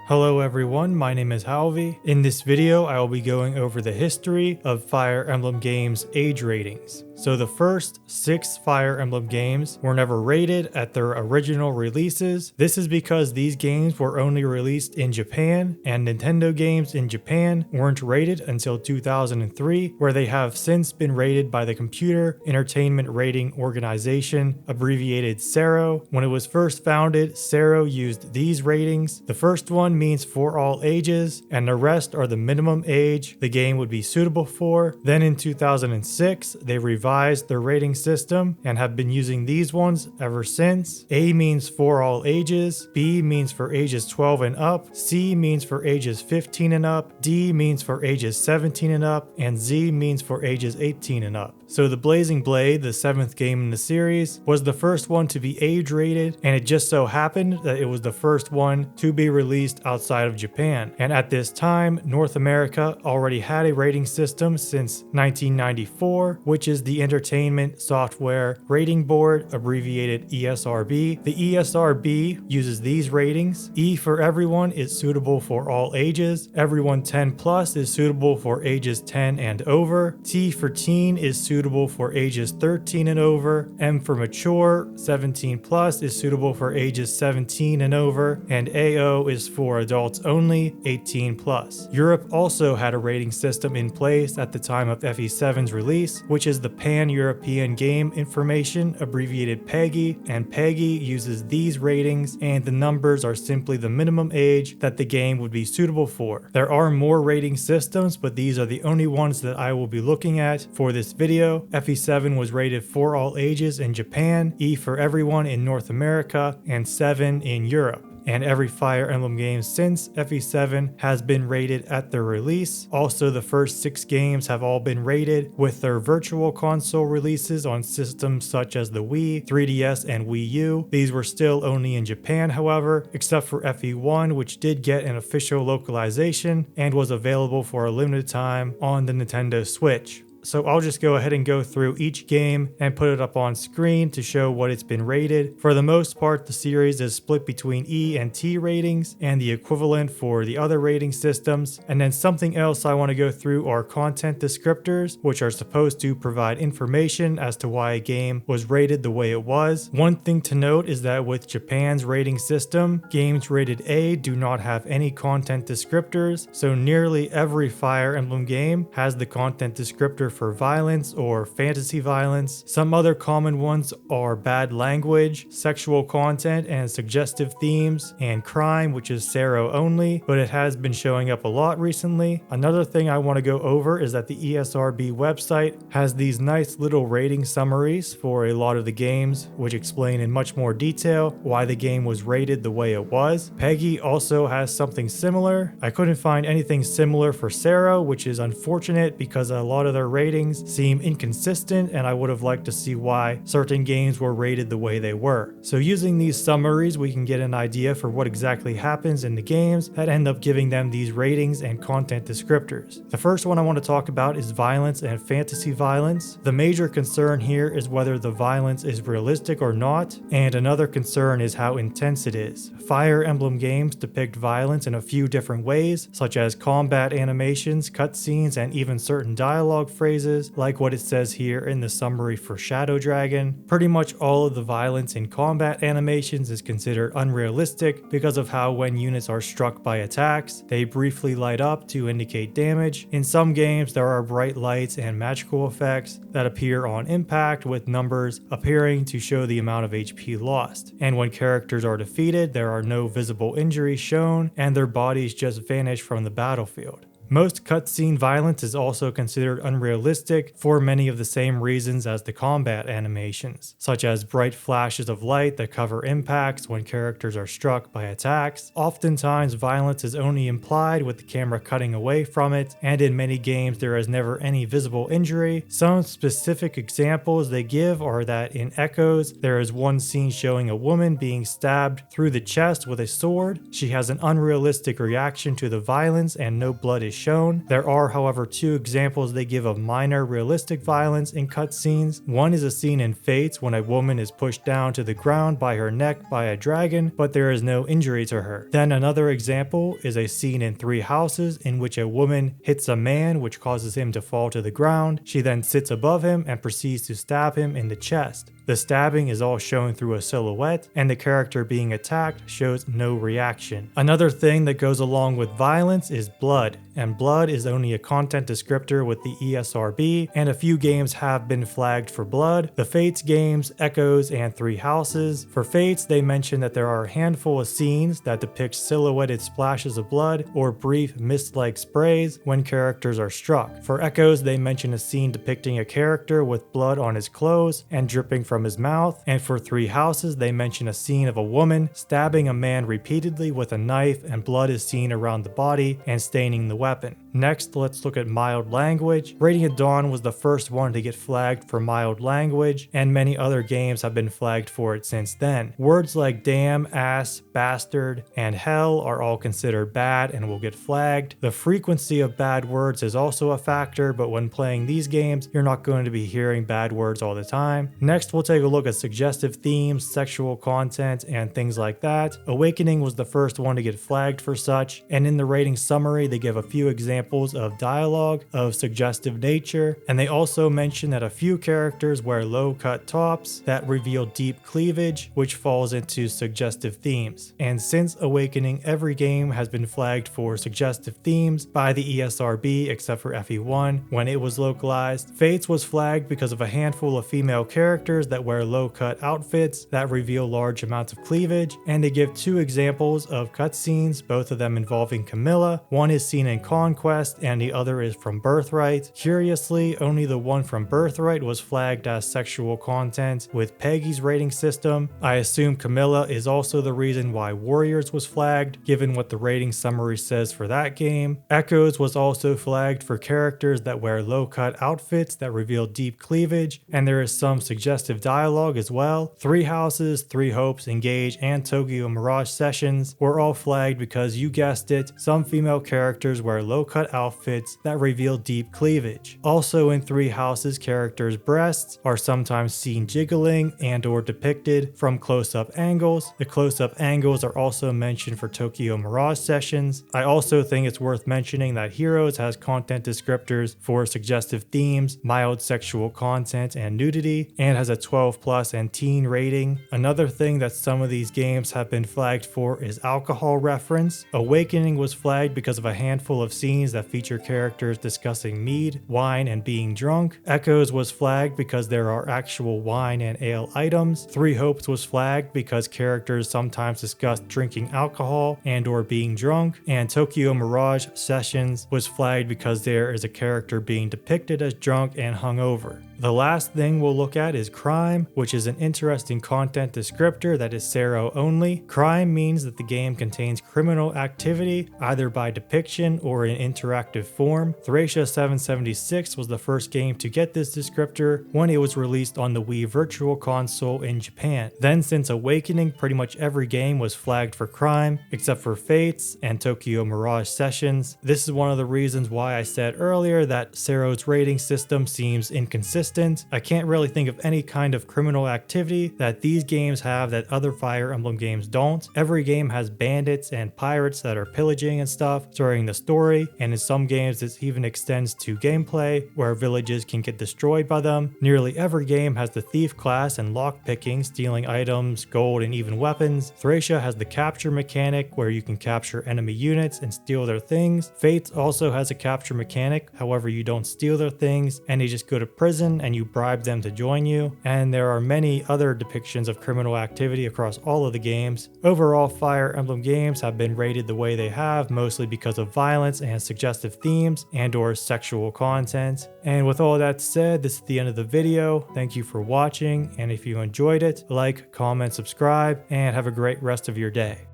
Hello everyone, my name is Halvey. In this video, I will be going over the history of Fire Emblem games' age ratings. So the first 6 Fire Emblem games were never rated at their original releases. This is because these games were only released in Japan, and Nintendo games in Japan weren't rated until 2003, where they have since been rated by the Computer Entertainment Rating Organization, abbreviated CERO. When it was first founded, CERO used these ratings. The first one means for all ages, and the rest are the minimum age the game would be suitable for. Then in 2006, they revised their rating system and have been using these ones ever since. A means for all ages, B means for ages 12 and up, C means for ages 15 and up, D means for ages 17 and up, and Z means for ages 18 and up. So the Blazing Blade, the 7th game in the series, was the first one to be age rated, and it just so happened that it was the first one to be released outside of Japan. And at this time, North America already had a rating system since 1994, which is the Entertainment Software Rating Board, abbreviated ESRB. The ESRB uses these ratings. E for everyone is suitable for all ages. Everyone 10 plus is suitable for ages 10 and over. T for teen is suitable for ages 13 and over. M for mature, 17 plus is suitable for ages 17 and over. And AO is for adults only, 18 plus. Europe also had a rating system in place at the time of FE7's release, which is the Pan-European Game Information, abbreviated PEGI, and PEGI uses these ratings, and the numbers are simply the minimum age that the game would be suitable for. There are more rating systems, but these are the only ones that I will be looking at for this video. FE7 was rated for all ages in Japan, E for everyone in North America, and 7 in Europe. And every Fire Emblem game since FE7 has been rated at their release. Also, the first 6 games have all been rated with their virtual console releases on systems such as the Wii, 3DS, and Wii U. These were still only in Japan, however, except for FE1, which did get an official localization and was available for a limited time on the Nintendo Switch. So I'll just go ahead and go through each game and put it up on screen to show what it's been rated. For the most part, the series is split between E and T ratings and the equivalent for the other rating systems. And then something else I want to go through are content descriptors, which are supposed to provide information as to why a game was rated the way it was. One thing to note is that with Japan's rating system, games rated A do not have any content descriptors, so nearly every Fire Emblem game has the content descriptor for violence or fantasy violence. Some other common ones are bad language, sexual content, and suggestive themes, and crime, which is CERO only, but it has been showing up a lot recently. Another thing I want to go over is that the ESRB website has these nice little rating summaries for a lot of the games, which explain in much more detail why the game was rated the way it was. PEGI also has something similar. I couldn't find anything similar for CERO, which is unfortunate because a lot of their ratings seem inconsistent, and I would have liked to see why certain games were rated the way they were. So using these summaries, we can get an idea for what exactly happens in the games that end up giving them these ratings and content descriptors. The first one I want to talk about is violence and fantasy violence. The major concern here is whether the violence is realistic or not, and another concern is how intense it is. Fire Emblem games depict violence in a few different ways, such as combat animations, cutscenes, and even certain dialogue phrases, like what it says here in the summary for Shadow Dragon. Pretty much all of the violence in combat animations is considered unrealistic because of how when units are struck by attacks, they briefly light up to indicate damage. In some games, there are bright lights and magical effects that appear on impact, with numbers appearing to show the amount of HP lost. And when characters are defeated, there are no visible injuries shown, and their bodies just vanish from the battlefield. Most cutscene violence is also considered unrealistic for many of the same reasons as the combat animations, such as bright flashes of light that cover impacts when characters are struck by attacks. Oftentimes, violence is only implied with the camera cutting away from it, and in many games there is never any visible injury. Some specific examples they give are that in Echoes, there is one scene showing a woman being stabbed through the chest with a sword. She has an unrealistic reaction to the violence and no blood is shown. There are, however, two examples they give of minor realistic violence in cutscenes. One is a scene in Fates when a woman is pushed down to the ground by her neck by a dragon, but there is no injury to her. Then another example is a scene in Three Houses in which a woman hits a man, which causes him to fall to the ground. She then sits above him and proceeds to stab him in the chest. The stabbing is all shown through a silhouette, and the character being attacked shows no reaction. Another thing that goes along with violence is blood, and blood is only a content descriptor with the ESRB, and a few games have been flagged for blood. The Fates games, Echoes, and Three Houses. For Fates, they mention that there are a handful of scenes that depict silhouetted splashes of blood or brief mist-like sprays when characters are struck. For Echoes, they mention a scene depicting a character with blood on his clothes and dripping from his mouth, and for Three Houses, they mention a scene of a woman stabbing a man repeatedly with a knife, and blood is seen around the body and staining the weapon. Next, let's look at mild language. Radiant Dawn was the first one to get flagged for mild language, and many other games have been flagged for it since then. Words like damn, ass, bastard, and hell are all considered bad and will get flagged. The frequency of bad words is also a factor, but when playing these games, you're not going to be hearing bad words all the time. Next, we'll take a look at suggestive themes, sexual content, and things like that. Awakening was the first one to get flagged for such, and in the rating summary, they give a few examples of dialogue of suggestive nature, and they also mention that a few characters wear low-cut tops that reveal deep cleavage, which falls into suggestive themes. And since Awakening, every game has been flagged for suggestive themes by the ESRB except for FE1 when it was localized. Fates was flagged because of a handful of female characters that wear low-cut outfits that reveal large amounts of cleavage, and they give two examples of cutscenes, both of them involving Camilla. One is seen in Conquest and the other is from Birthright. Curiously, only the one from Birthright was flagged as sexual content with Peggy's rating system. I assume Camilla is also the reason why Warriors was flagged, given what the rating summary says for that game. Echoes was also flagged for characters that wear low-cut outfits that reveal deep cleavage, and there is some suggestive dialogue as well. Three Houses, Three Hopes, Engage, and Tokyo Mirage Sessions were all flagged because, you guessed it, some female characters wear low-cut outfits that reveal deep cleavage. Also in Three Houses, characters' breasts are sometimes seen jiggling and or depicted from close-up angles. The close-up angles are also mentioned for Tokyo Mirage Sessions. I also think it's worth mentioning that Heroes has content descriptors for suggestive themes, mild sexual content, and nudity, and has a 12+ and teen rating. Another thing that some of these games have been flagged for is alcohol reference. Awakening was flagged because of a handful of scenes that feature characters discussing mead, wine, and being drunk. Echoes was flagged because there are actual wine and ale items. Three Hopes was flagged because characters sometimes discuss drinking alcohol and or being drunk. And Tokyo Mirage Sessions was flagged because there is a character being depicted as drunk and hungover. The last thing we'll look at is crime, which is an interesting content descriptor that is Sero only. Crime means that the game contains criminal activity, either by depiction or in interactive form. Thracia 776 was the first game to get this descriptor when it was released on the Wii Virtual Console in Japan. Then since Awakening, pretty much every game was flagged for crime, except for Fates and Tokyo Mirage Sessions. This is one of the reasons why I said earlier that Sero's rating system seems inconsistent. I can't really think of any kind of criminal activity that these games have that other Fire Emblem games don't. Every game has bandits and pirates that are pillaging and stuff during the story, and in some games this even extends to gameplay where villages can get destroyed by them. Nearly every game has the thief class and lockpicking, stealing items, gold, and even weapons. Thracia has the capture mechanic where you can capture enemy units and steal their things. Fates also has a capture mechanic, however you don't steal their things and they just go to prison and you bribe them to join you. And there are many other depictions of criminal activity across all of the games. Overall, Fire Emblem games have been rated the way they have, mostly because of violence and suggestive themes and or sexual content. And with all that said, this is the end of the video. Thank you for watching, and if you enjoyed it, like, comment, subscribe, and have a great rest of your day.